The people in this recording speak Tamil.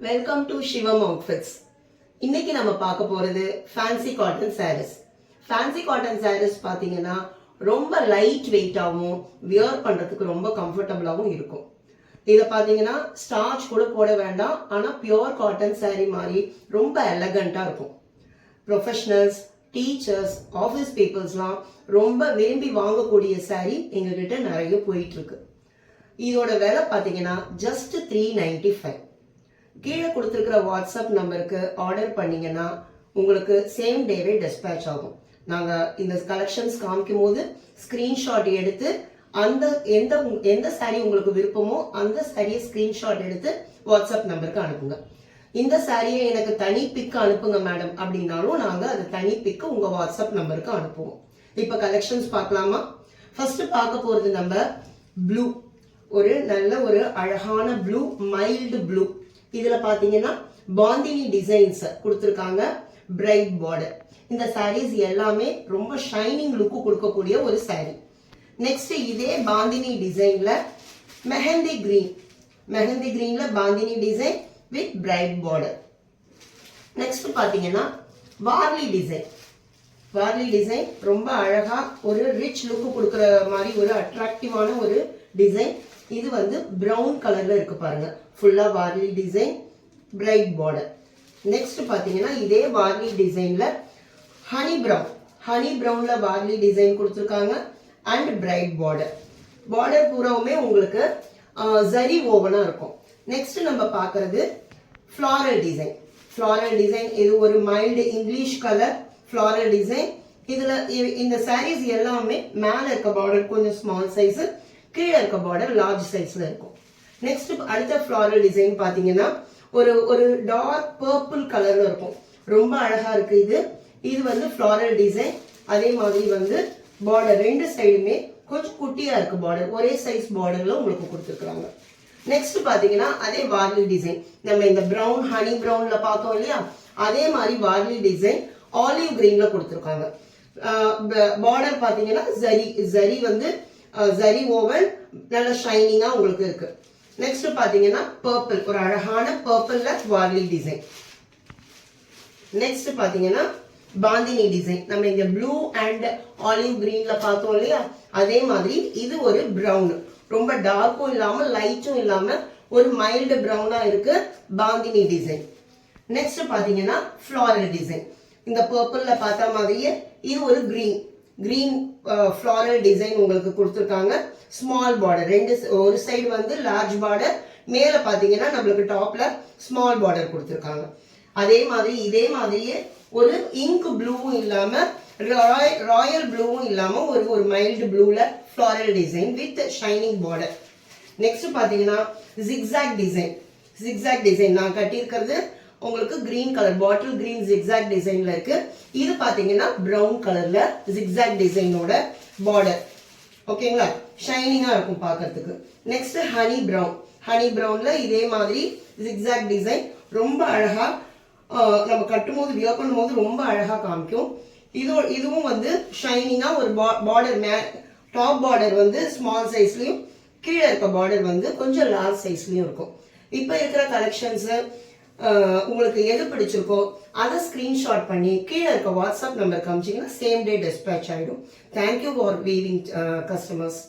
Welcome to Sivam outfits. இன்னைக்கு நம்ம பார்க்க போறது fancy cotton saris. Fancy cotton saris பாத்தீங்கன்னா ரொம்ப லைட் வெயிட்டாகவும் வியர் பண்றதுக்கு ரொம்ப கம்ஃபர்டபுளாகவும் இருக்கும். இதை பாத்தீங்கன்னா ஸ்டார்ச் கூட போட வேண்டாம், ஆனா பியோர் காட்டன் சாரீ மாதிரி ரொம்ப எலகண்டா இருக்கும். ப்ரொஃபஷனல்ஸ், டீச்சர்ஸ், ஆஃபீஸ் பீப்புள்ஸ்லாம் ரொம்ப விரும்பி வாங்கக்கூடிய சாரீ எங்ககிட்ட நிறைய போயிட்டு இருக்கு. இதோட விலை பாத்தீங்கன்னா ஜஸ்ட் 395. கீழே கொடுத்துருக்கிற வாட்ஸ்அப் நம்பருக்கு ஆர்டர் பண்ணீங்கன்னா உங்களுக்கு சேம் டேவே டிஸ்பேச் ஆகும். நாங்கள் இந்த கலெக்ஷன்ஸ் காமிக்கும் போது ஸ்கிரீன்ஷாட் எடுத்து அந்த எந்த சாரீ உங்களுக்கு விருப்பமோ அந்த சாரியை ஸ்கிரீன்ஷாட் எடுத்து வாட்ஸ்அப் நம்பருக்கு அனுப்புங்க. இந்த சாரியை எனக்கு தனி பிக் அனுப்புங்க மேடம் அப்படின்னாலும் நாங்கள் அது தனி பிக்கு உங்க வாட்ஸ்அப் நம்பருக்கு அனுப்புவோம். இப்போ கலெக்ஷன்ஸ் பார்க்கலாமா? ஃபர்ஸ்ட் பார்க்க போறது நம்ம ப்ளூ, ஒரு நல்ல ஒரு அழகான ப்ளூ, மைல்டு ப்ளூ. இதுல பாத்தீங்கன்னா பாந்தினி டிசைன்ஸ் கொடுத்திருக்காங்க, பிரைட் பார்டர். இந்த சாரீஸ் எல்லாமே ரொம்ப ஷைனிங் லுக்கு கொடுக்கக்கூடிய ஒரு சாரீ. நெக்ஸ்ட் இதே பாந்தினி டிசைன்ல மெஹந்தி கிரீன்ல bandhani design with bright border. Next பாத்தீங்கன்னா வார்லி டிசைன் ரொம்ப அழகா ஒரு ரிச் லுக்கு கொடுக்கிற மாதிரி ஒரு அட்ராக்டிவான ஒரு டிசைன். இது வந்து பிரவுன் கலர்ல இருக்கு பாருங்க, ஃபுல்லா Warli design, bright border. Next பாத்தீங்கன்னா இதே வார்லி டிசைன்ல ஹனி பிரவுன்ல வார்லி டிசைன் கொடுத்திருக்காங்க அண்ட் பிரைட் பார்டர். பார்டர் பூராவுமே உங்களுக்கு ஜரி ஓவனா இருக்கும். நெக்ஸ்ட் நம்ம பாக்குறது ஃப்ளாரல் டிசைன். இது ஒரு mild English colour floral design. இதுல இந்த சாரீஸ் எல்லாமே மேல இருக்க பார்டர் கொஞ்சம் ஸ்மால் சைஸ், கீழே இருக்க பார்டர் லார்ஜ் சைஸ்ல இருக்கும். நெக்ஸ்ட் அடுத்த ஃப்ளாரல் டிசைன் பாத்தீங்கன்னா ஒரு டார்க் பர்பிள் கலர்ல இருக்கும், ரொம்ப அழகா இருக்கு. இது வந்து ஃப்ளாரல் டிசைன். அதே மாதிரி வந்து பார்டர் ரெண்டு சைடுமே கொஞ்சம் குட்டியா இருக்கு பார்டர், ஒரே சைஸ் பார்டர்ல உங்களுக்கு கொடுத்துருக்காங்க. நெக்ஸ்ட் பாத்தீங்கன்னா அதே வார்லி டிசைன், நம்ம இந்த பிரவுன் ஹனி பிரவுன்ல பார்த்தோம் இல்லையா, அதே மாதிரி வார்லி டிசைன் ஆலிவ் கிரீன்ல கொடுத்துருக்காங்க. பார்டர் பாத்தீங்கன்னா ஜரி வந்து ஜரி ஓவன் நல்ல ஷைனிங்கா உங்களுக்கு இருக்கு. நெக்ஸ்ட் பாத்தீங்கன்னா பர்பிள், ஒரு அழகான பர்பிள்ல வார்லி டிசைன். நெக்ஸ்ட் பாத்தீங்கன்னா பாந்தினி டிசைன், நம்ம இந்த ப்ளூ அண்ட் ஆலிவ் கிரீன்ல பார்த்தோம் இல்லையா, அதே மாதிரி இது ஒரு பிரவுன், ரொம்ப டார்க்கும் இல்லாம லைட்டும் இல்லாம ஒரு மைல்டு பிரவுனா இருக்கு, பாந்தினி டிசைன். நெக்ஸ்ட் பாத்தீங்கன்னா ஃப்ளாரல் டிசைன், இந்த பர்பிள்ல பார்த்த மாதிரியே இது ஒரு கிரீன் ஃப்ளாரல் டிசைன் உங்களுக்கு கொடுத்துருக்காங்க. ஸ்மால் பார்டர், ஒரு சைடு வந்து லார்ஜ் பார்டர், மேல பாத்தீங்கன்னா நம்மளுக்கு டாப்ல ஸ்மால் பார்டர் கொடுத்துருக்காங்க. இதே மாதிரியே ஒரு இங்க் ப்ளூவும் இல்லாம ராயல் ப்ளூவும் இல்லாம ஒரு மைல்டு ப்ளூல floral design with shining border. Next பாத்தீங்கன்னா ஜிக்ஸாக் டிசைன் நான் கட்டியிருக்கிறது உங்களுக்கு green colour, bottle green zigzag டிசைன்ல இருக்கு. இது பாத்தீங்கன்னா பிரவுன் கலர்ல ஜிக்ஸாக் டிசைனோட பார்டர். ஓகேங்களா, ஷைனிங்கா இருக்கும் பார்க்கிறதுக்கு. நெக்ஸ்ட் ஹனி பிரவுன்ல இதே மாதிரி ஜிக்ஸாக் டிசைன், ரொம்ப அழகா நம்ம கட்டும் போது வியர் பண்ணும் போது ரொம்ப அழகா காமிக்கும். இதுவும் வந்து ஷைனிங்கா ஒரு பார்டர், டாப் பார்டர் வந்து ஸ்மால் சைஸ்லயும் கீழே இருக்க பார்டர் வந்து கொஞ்சம் லார்ஜ் சைஸ்லயும் இருக்கும். இப்ப இருக்கிற கலெக்ஷன்ஸ் உங்களுக்கு எது பிடிச்சிருக்கோ அதை ஸ்கிரீன்ஷாட் பண்ணி கீழே இருக்க வாட்ஸ்அப் நம்பர் காமிச்சிங்கன்னா சேம் டே டிஸ்பேச் ஆயிடும். Thank you for viewing customers.